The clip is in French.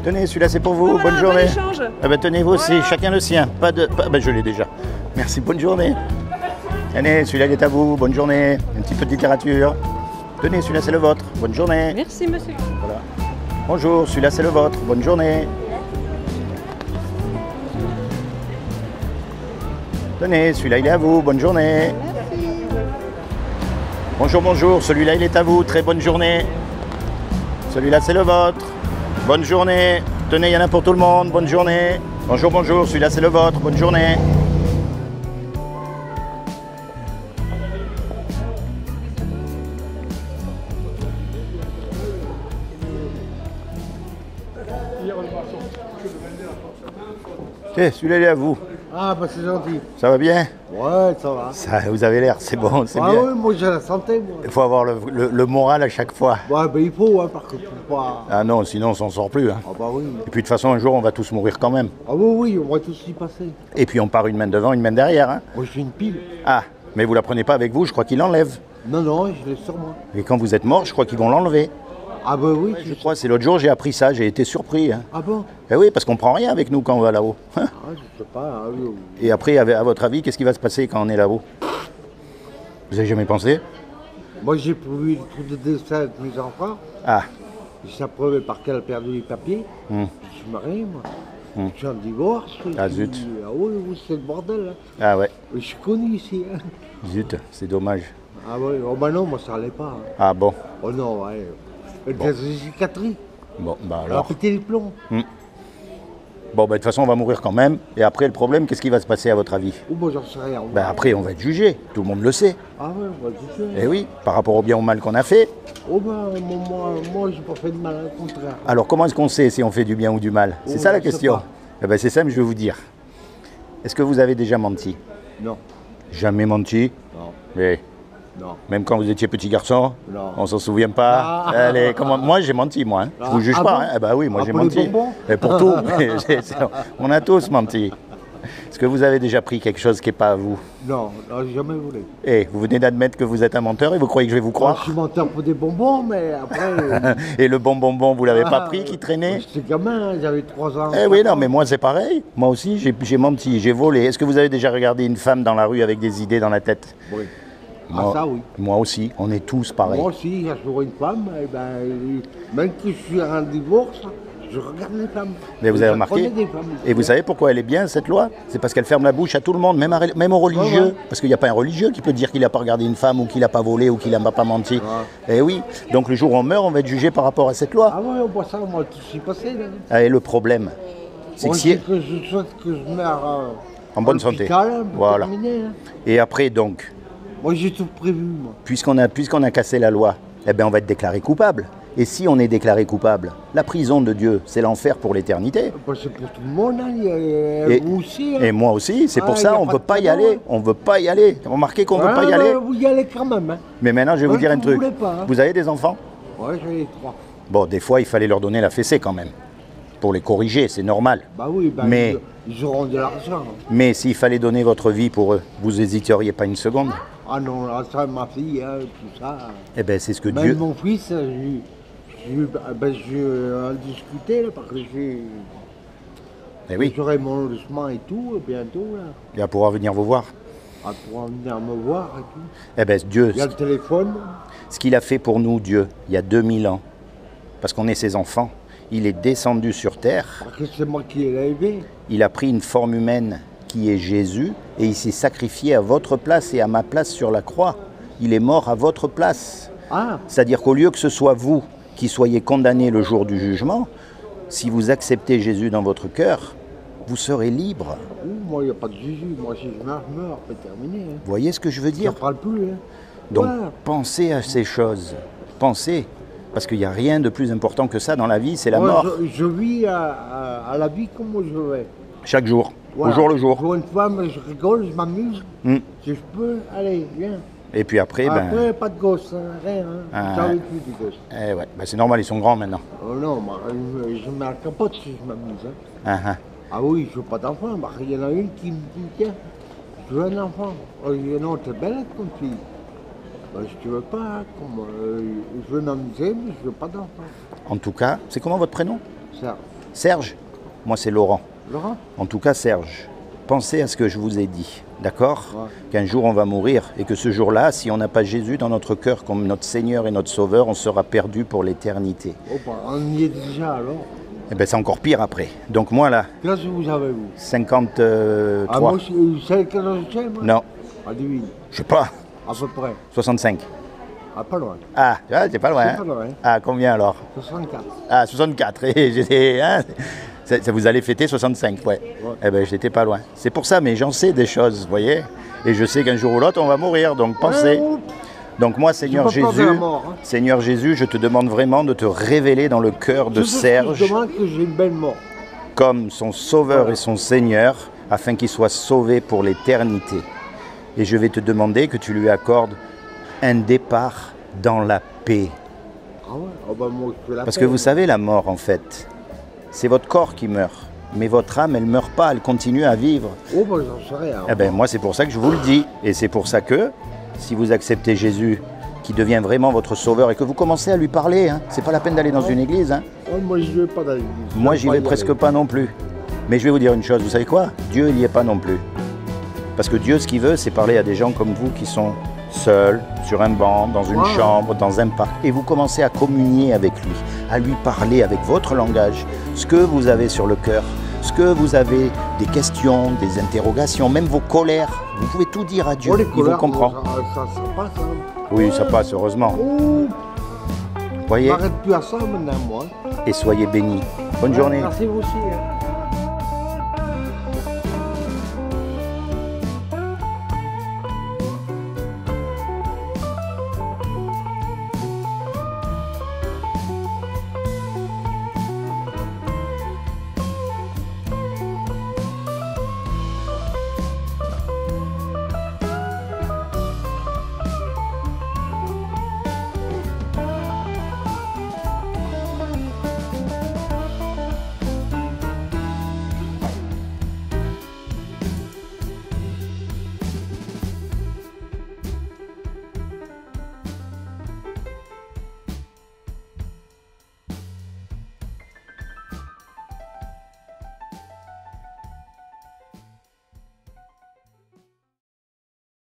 Tenez, celui-là c'est pour vous, Voilà, bonne journée. échange. Ah bah, tenez vous aussi, Voilà. chacun le sien. Bah, je l'ai déjà. Merci, bonne journée. Tenez, celui-là il est à vous, bonne journée. Une petite littérature. Tenez, celui-là c'est le vôtre, bonne journée. Merci, monsieur. Voilà. Bonjour, celui-là c'est le vôtre, bonne journée. Tenez, celui-là il est à vous, bonne journée. Bonjour, bonjour, celui-là il est à vous, très bonne journée. Celui-là c'est le vôtre, bonne journée. Tenez, il y en a pour tout le monde, bonne journée. Bonjour, bonjour, celui-là c'est le vôtre, bonne journée. Ok, celui-là il est à vous. Ah bah c'est gentil. Ça va bien? Ouais, ça va. Ça, vous avez l'air, c'est bon, c'est Ah bien. ouais, moi j'ai la santé, moi. Il faut avoir le moral à chaque fois. Ouais, bah il faut, hein, parce que tu peux pas... Ah non, sinon on s'en sort plus. Hein. Ah bah oui. Et puis de toute façon, un jour, on va tous mourir quand même. Ah oui, oui, on va tous y passer. Et puis on part une main devant, une main derrière. Hein. Moi j'ai une pile. Ah, mais vous la prenez pas avec vous, je crois qu'ils l'enlèvent. Non, non, je l'ai sur moi. Et quand vous êtes mort, je crois qu'ils vont l'enlever. Ah bah oui, Je crois, c'est l'autre jour, j'ai appris ça, j'ai été surpris. Hein. Ah bon? Eh oui, parce qu'on prend rien avec nous quand on va là-haut. Hein. Ah, je sais pas. Ah, oui. Et après, à votre avis, qu'est-ce qui va se passer quand on est là-haut? Vous avez jamais pensé? Moi j'ai prévu le truc de dessin avec mes enfants. Ah, J'ai approuvé par qu'elle a perdu les papiers. hum, Je suis marié, moi. Hum. Je suis en divorce. Ah, je zut. suis- Ah oui, oui, c'est le bordel. Hein. ah ouais, Je suis connu ici. Hein. zut, c'est dommage. Ah oui, oh bah non, moi ça allait pas. Hein. Ah bon, Oh non, ouais. Elle a des cicatrices. bon, bah Elle a alors. pété les plombs. Bon, bah de toute façon, on va mourir quand même. Et après, le problème, qu'est-ce qui va se passer à votre avis? Ou moi j'en sais rien. Ben après, on va être jugé, tout le monde le sait. Ah ouais, on va le dire. Eh oui, par rapport au bien ou au mal qu'on a fait. Oh ben, moi j'ai pas fait de mal, au contraire. Alors comment est-ce qu'on sait si on fait du bien ou du mal? C'est Oh, ça la je sais question. pas. Eh ben c'est simple, je vais vous dire. Est-ce que vous avez déjà menti? Non, Jamais menti? non, Mais non. même quand vous étiez petit garçon? Non. On s'en souvient pas? Ah. Allez, moi j'ai menti, moi. Hein. Je vous juge Ah pas. bon? Hein. Eh ben oui, moi Ah, j'ai pour les menti. bonbons? Et pour tout. On a tous menti. Est-ce que vous avez déjà pris quelque chose qui n'est pas à vous? Non, non, j'ai jamais voulu. Eh, vous venez d'admettre que vous êtes un menteur et vous croyez que je vais vous Moi, je croire? suis menteur pour des bonbons, mais après. Et le bonbon, vous l'avez pas Ah, pris qui traînait? J'étais gamin, hein, j'avais 3 ans. Eh oui, non, mais moi c'est pareil. Moi aussi, j'ai menti, j'ai volé. Est-ce que vous avez déjà regardé une femme dans la rue avec des idées dans la tête? Oui. Moi, Ah, ça oui. Moi aussi, on est tous pareils. Moi aussi, j'ai toujours une femme, et ben, même que je suis en divorce, je regarde les femmes. Mais vous avez Je remarqué? connais des femmes. Et vous savez pourquoi elle est bien, cette loi? C'est parce qu'elle ferme la bouche à tout le monde, même aux religieux. Ouais, ouais. Parce qu'il n'y a pas un religieux qui peut dire qu'il n'a pas regardé une femme, ou qu'il n'a pas volé, ou qu'il n'a pas menti. Eh oui. Donc le jour où on meurt, on va être jugé par rapport à cette loi. Ah ouais, on voit ça, moi, tout s'est passé. Là. Ah, et le problème, c'est Bon, que si... que je souhaite que je meure En bonne santé. hôpital, pour Voilà. terminer, hein. Et après, donc, Moi, j'ai tout prévu, moi. puisqu'on a cassé la loi, eh ben on va être déclaré coupable. Et si on est déclaré coupable, la prison de Dieu, c'est l'enfer pour l'éternité. Bah, c'est pour tout le monde, hein. Vous aussi. Hein. Et moi aussi, c'est pour Ah, ça y a on pas veut de pas y problème, aller. hein. On veut pas y aller. Remarquez qu'on veut pas y aller. Vous y allez quand même. Hein. Mais maintenant, je vais vous Ouais, dire un vous truc. voulez pas, hein. Vous avez des enfants? Ouais, j'en ai 3. Bon, des fois, il fallait leur donner la fessée quand même. Pour les corriger, c'est normal. Bah oui, bah, Mais- ils auront de l'argent. Mais s'il fallait donner votre vie pour eux, vous hésiteriez pas une seconde? Ah non, là, ça, ma fille, hein, tout ça. Eh bien, c'est ce que Même Dieu... mon fils, je en discuter, là, parce que Eh oui, j'aurai mon logement et tout, bientôt, là. il va pouvoir venir vous voir. Ah, pour venir me voir et tout. Eh bien, Dieu, Il y a le téléphone. ce qu'il a fait pour nous, Dieu, il y a 2000 ans, parce qu'on est ses enfants, il est descendu sur terre, Parce que c'est moi qui l'ai élevé. il a pris une forme humaine qui est Jésus, et il s'est sacrifié à votre place et à ma place sur la croix. Il est mort à votre place. Ah, C'est-à-dire qu'au lieu que ce soit vous qui soyez condamnés le jour du jugement, si vous acceptez Jésus dans votre cœur, vous serez libre. moi, il n'y a pas de Jésus. Moi, si je meurs, c'est terminé. Hein. Vous voyez ce que je veux Je ne dire? parle plus. Hein. Donc, Ouais. pensez à ces choses. Pensez. Parce qu'il n'y a rien de plus important que ça dans la vie, c'est la Moi, mort. je vis à la vie comme je vais. Chaque jour, Voilà. au jour le jour. Je vois une femme, je rigole, je m'amuse. Mm. Si je peux, allez, viens. Et puis après, Après, pas de gosse, hein, rien. Hein. Ah. J'en veux plus de gosse. eh ouais, c'est normal, ils sont grands maintenant. Oh non, moi, je mets la capote si je m'amuse. Hein. Ah, ah. Ah oui, je veux pas d'enfant. Bah, il y en a une qui me dit, tiens, je veux un enfant. Oh, je dis, non, t'es belle comme fille. Bah, je te veux pas, hein, je veux m'amuser, mais je veux pas d'enfant. En tout cas, c'est comment votre prénom? Ça. Serge? Moi, c'est Laurent. Laurent? En tout cas, Serge, pensez à ce que je vous ai dit, d'accord? Ouais. Qu'un jour, on va mourir et que ce jour-là, si on n'a pas Jésus dans notre cœur comme notre Seigneur et notre Sauveur, on sera perdu pour l'éternité. Oh, bah, on y est déjà alors. Eh bien, c'est encore pire après. Donc moi, là, Quel âge vous avez, vous? 53. Ah, moi, c'est quel âge j'ai, moi? Non, Ah, oui, je sais pas, à peu près. 65. Ah, pas loin. Ah, tu vois, t'es pas loin. C'est Hein? pas loin. Ah, combien alors? 64. Ah, 64. Et j'étais, hein, ça vous allez fêter 65, ouais. Eh bien, j'étais pas loin. C'est pour ça, mais j'en sais des choses, vous voyez. Et je sais qu'un jour ou l'autre, on va mourir, donc pensez. Donc moi, Seigneur J'ai pas peur de Jésus, la mort, hein. Seigneur Jésus, je te demande vraiment de te révéler dans le cœur de Serge Je demande que j'ai une belle mort. comme son Sauveur et son Seigneur, afin qu'il soit sauvé pour l'éternité. Et je vais te demander que tu lui accordes un départ dans la paix. Ah ouais? Oh, bah, moi, je fais la Parce paix, que vous moi. savez, la mort, en fait, c'est votre corps qui meurt. Mais votre âme, elle ne meurt pas, elle continue à vivre. Oh, bah, j'en sais rien. Eh bien, moi, c'est pour ça que je vous le dis. Et c'est pour ça que, si vous acceptez Jésus, qui devient vraiment votre Sauveur, et que vous commencez à lui parler, hein, c'est pas la peine d'aller dans une église. Hein. Oh, moi, je vais pas dans l'église. Moi, j'y vais presque pas non plus. Mais je vais vous dire une chose, vous savez quoi? Dieu, il n'y est pas non plus. Parce que Dieu, ce qu'il veut, c'est parler à des gens comme vous qui sont seuls, sur un banc, dans une chambre, dans un parc. Et vous commencez à communier avec lui, à lui parler avec votre langage, ce que vous avez sur le cœur, ce que vous avez, des questions, des interrogations, même vos colères. Vous pouvez tout dire à Dieu, Oh, les il vous colères, comprend. ça passe, hein. Oui, ça passe, heureusement. Oh, Voyez? m'arrête plus à ça maintenant, moi. Et soyez bénis. Bonne journée. Merci vous aussi. Hein.